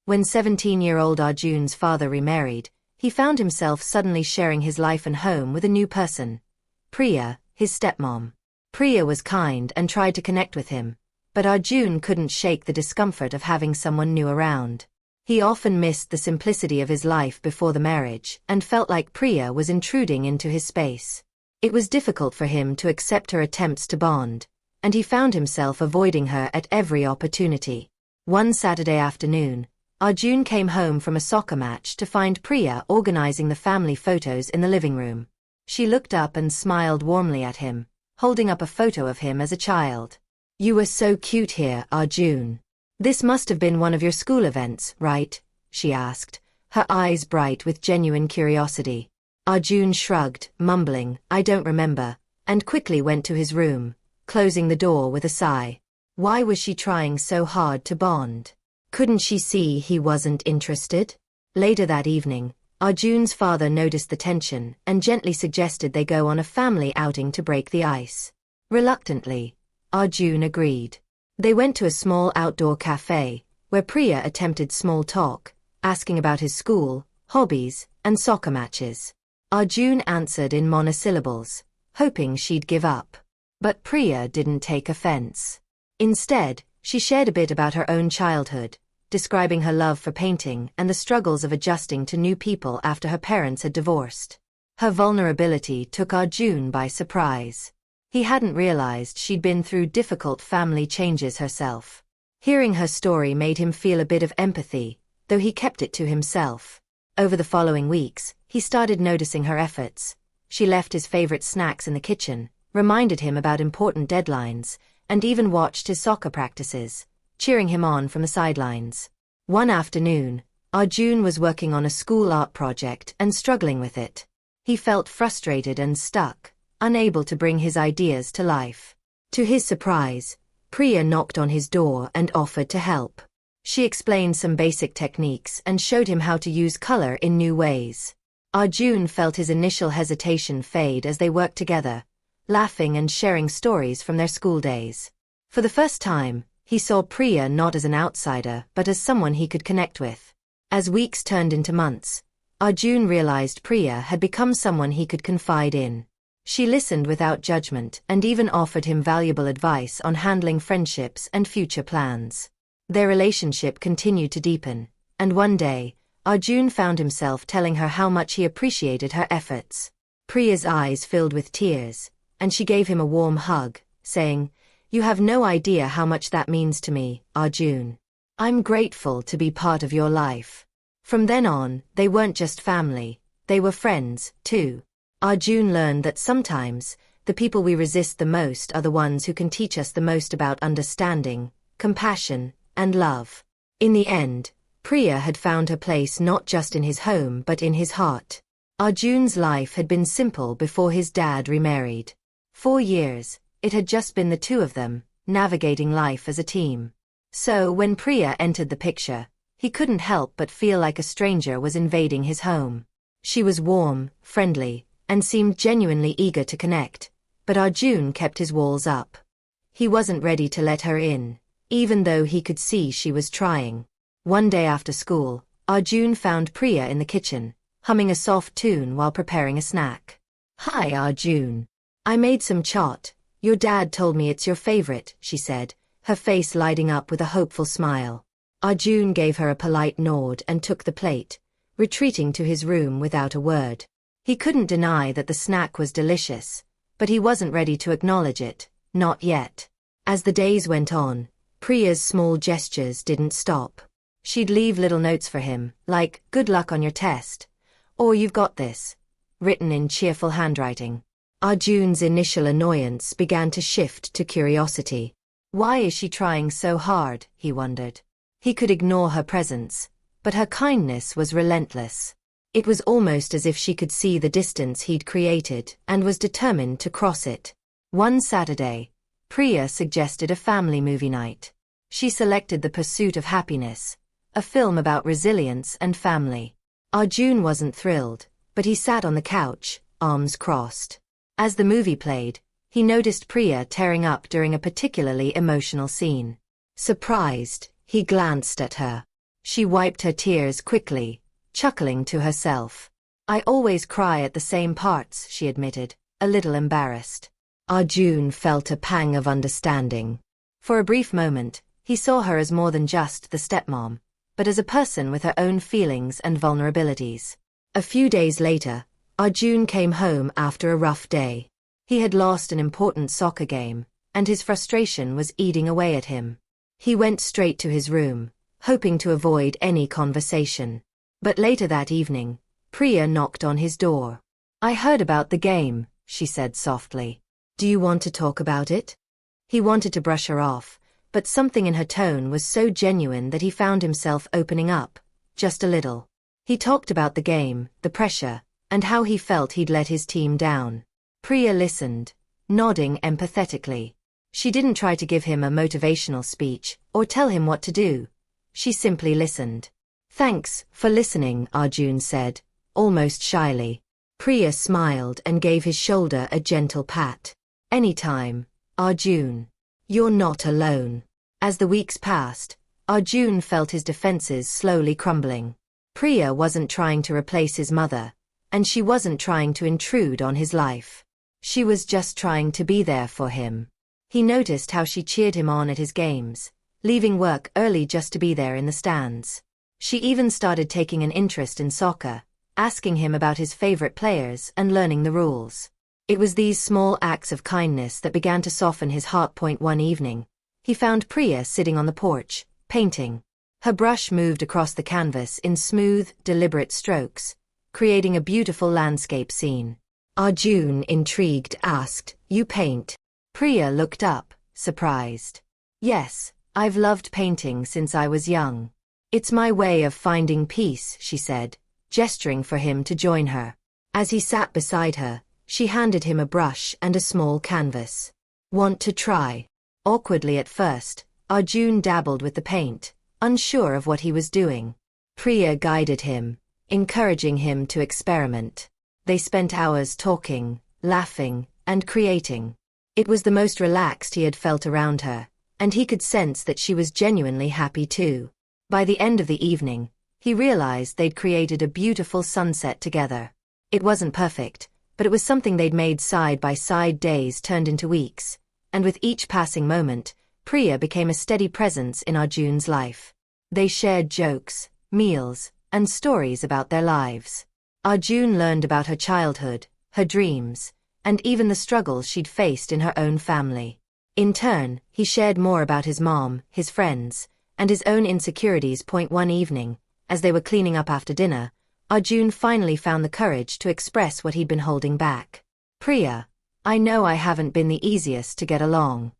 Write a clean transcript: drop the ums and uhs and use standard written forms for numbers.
When 17-year-old Arjun's father remarried, he found himself suddenly sharing his life and home with a new person. Priya, his stepmom. Priya was kind and tried to connect with him, but Arjun couldn't shake the discomfort of having someone new around. He often missed the simplicity of his life before the marriage and felt like Priya was intruding into his space. It was difficult for him to accept her attempts to bond, and he found himself avoiding her at every opportunity. One Saturday afternoon, Arjun came home from a soccer match to find Priya organizing the family photos in the living room. She looked up and smiled warmly at him, holding up a photo of him as a child. "You were so cute here, Arjun. This must have been one of your school events, right?" she asked, her eyes bright with genuine curiosity. Arjun shrugged, mumbling, "I don't remember," and quickly went to his room, closing the door with a sigh. Why was she trying so hard to bond? Couldn't she see he wasn't interested? Later that evening, Arjun's father noticed the tension and gently suggested they go on a family outing to break the ice. Reluctantly, Arjun agreed. They went to a small outdoor cafe, where Priya attempted small talk, asking about his school, hobbies, and soccer matches. Arjun answered in monosyllables, hoping she'd give up. But Priya didn't take offense. Instead, she shared a bit about her own childhood, describing her love for painting and the struggles of adjusting to new people after her parents had divorced. Her vulnerability took Arjun by surprise. He hadn't realized she'd been through difficult family changes herself. Hearing her story made him feel a bit of empathy, though he kept it to himself. Over the following weeks, he started noticing her efforts. She left his favorite snacks in the kitchen, reminded him about important deadlines, and even watched his soccer practices, cheering him on from the sidelines. One afternoon, Arjun was working on a school art project and struggling with it. He felt frustrated and stuck, unable to bring his ideas to life. To his surprise, Priya knocked on his door and offered to help. She explained some basic techniques and showed him how to use color in new ways. Arjun felt his initial hesitation fade as they worked together, laughing and sharing stories from their school days. For the first time, he saw Priya not as an outsider but as someone he could connect with. As weeks turned into months, Arjun realized Priya had become someone he could confide in. She listened without judgment and even offered him valuable advice on handling friendships and future plans. Their relationship continued to deepen, and one day, Arjun found himself telling her how much he appreciated her efforts. Priya's eyes filled with tears, and she gave him a warm hug, saying, "You have no idea how much that means to me, Arjun. I'm grateful to be part of your life." From then on, they weren't just family, they were friends, too. Arjun learned that sometimes, the people we resist the most are the ones who can teach us the most about understanding, compassion, and love. In the end, Priya had found her place not just in his home but in his heart. Arjun's life had been simple before his dad remarried. 4 years, it had just been the two of them, navigating life as a team. So when Priya entered the picture, he couldn't help but feel like a stranger was invading his home. She was warm, friendly, and seemed genuinely eager to connect, but Arjun kept his walls up. He wasn't ready to let her in, even though he could see she was trying. One day after school, Arjun found Priya in the kitchen, humming a soft tune while preparing a snack. "Hi Arjun. I made some chaat. Your dad told me it's your favorite," she said, her face lighting up with a hopeful smile. Arjun gave her a polite nod and took the plate, retreating to his room without a word. He couldn't deny that the snack was delicious, but he wasn't ready to acknowledge it, not yet. As the days went on, Priya's small gestures didn't stop. She'd leave little notes for him, like, "Good luck on your test," or "You've got this," written in cheerful handwriting. Arjun's initial annoyance began to shift to curiosity. Why is she trying so hard, he wondered. He could ignore her presence, but her kindness was relentless. It was almost as if she could see the distance he'd created and was determined to cross it. One Saturday, Priya suggested a family movie night. She selected The Pursuit of Happiness, a film about resilience and family. Arjun wasn't thrilled, but he sat on the couch, arms crossed. As the movie played, he noticed Priya tearing up during a particularly emotional scene. Surprised, he glanced at her. She wiped her tears quickly, chuckling to herself. I always cry at the same parts, she admitted, a little embarrassed. Arjun felt a pang of understanding. For a brief moment, he saw her as more than just the stepmom, but as a person with her own feelings and vulnerabilities. A few days later, Arjun came home after a rough day. He had lost an important soccer game, and his frustration was eating away at him. He went straight to his room, hoping to avoid any conversation. But later that evening, Priya knocked on his door. I heard about the game, she said softly. Do you want to talk about it? He wanted to brush her off, but something in her tone was so genuine that he found himself opening up, just a little. He talked about the game, the pressure, and how he felt he'd let his team down. Priya listened, nodding empathetically. She didn't try to give him a motivational speech or tell him what to do. She simply listened. Thanks for listening, Arjun said, almost shyly. Priya smiled and gave his shoulder a gentle pat. Anytime, Arjun. You're not alone. As the weeks passed, Arjun felt his defenses slowly crumbling. Priya wasn't trying to replace his mother, and she wasn't trying to intrude on his life. She was just trying to be there for him. He noticed how she cheered him on at his games, leaving work early just to be there in the stands. She even started taking an interest in soccer, asking him about his favorite players and learning the rules. It was these small acts of kindness that began to soften his heart. One evening, he found Priya sitting on the porch, painting. Her brush moved across the canvas in smooth, deliberate strokes, creating a beautiful landscape scene. Arjun, intrigued, asked, "You paint?" Priya looked up, surprised. "Yes, I've loved painting since I was young. It's my way of finding peace," she said, gesturing for him to join her. As he sat beside her, she handed him a brush and a small canvas. "Want to try?" Awkwardly at first, Arjun dabbled with the paint, unsure of what he was doing. Priya guided him, encouraging him to experiment. They spent hours talking, laughing, and creating. It was the most relaxed he had felt around her, and he could sense that she was genuinely happy too. By the end of the evening, he realized they'd created a beautiful sunset together. It wasn't perfect, but it was something they'd made side by side. Days turned into weeks, and with each passing moment, Priya became a steady presence in Arjun's life. They shared jokes, meals, and stories about their lives. Arjun learned about her childhood, her dreams, and even the struggles she'd faced in her own family. In turn, he shared more about his mom, his friends, and his own insecurities. One evening, as they were cleaning up after dinner, Arjun finally found the courage to express what he'd been holding back. "Priya, I know I haven't been the easiest to get along.